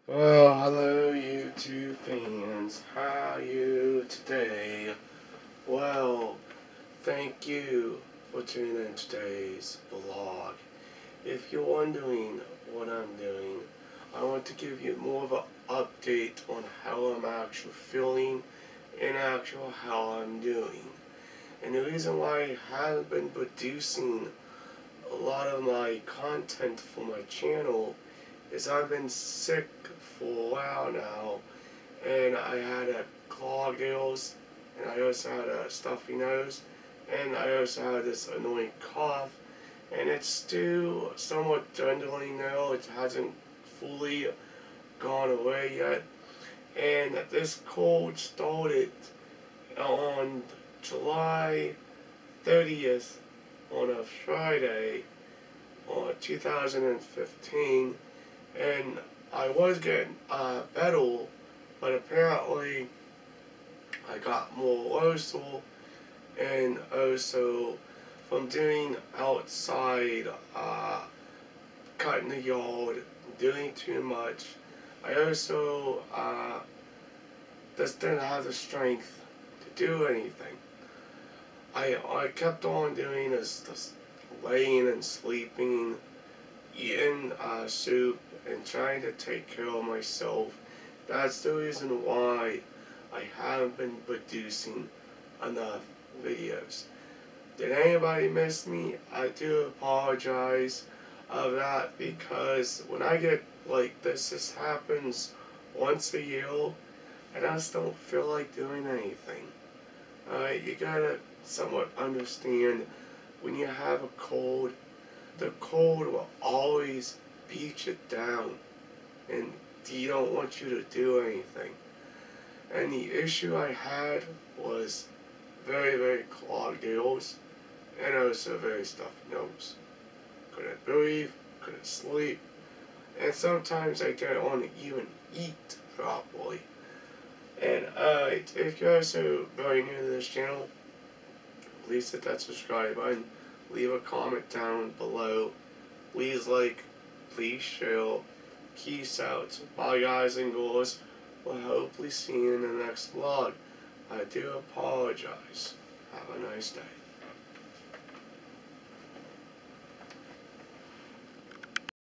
Well, hello YouTube fans, how are you today? Well, thank you for tuning in today's vlog. If you're wondering what I'm doing, I want to give you more of an update on how I'm actually feeling and actually how I'm doing. And the reason why I haven't been producing a lot of my content for my channel is I've been sick for a while now, and I had a clogged ears, and I also had a stuffy nose, and I also had this annoying cough, and it's still somewhat dwindling now. It hasn't fully gone away yet, and this cold started on July 30th on a Friday, 2015, and I was getting better, but apparently I got more local, and also from doing outside, cutting the yard, doing too much. I also just didn't have the strength to do anything. I kept on doing this laying and sleeping, eating soup, and trying to take care of myself. That's the reason why I haven't been producing enough videos. Did anybody miss me? I do apologize of that, because when I get like this happens once a year, and I just don't feel like doing anything. Alright, you gotta somewhat understand, when you have a cold, the cold will always beat you down, and he don't want you to do anything. And the issue I had was very clogged ears, and also very stuffy nose. Couldn't breathe, couldn't sleep, and sometimes I didn't want to even eat properly. And if you're also very new to this channel, please hit that subscribe button, leave a comment down below, please like, please share, peace out. Bye guys and girls, we'll hopefully see you in the next vlog. I do apologize. Have a nice day.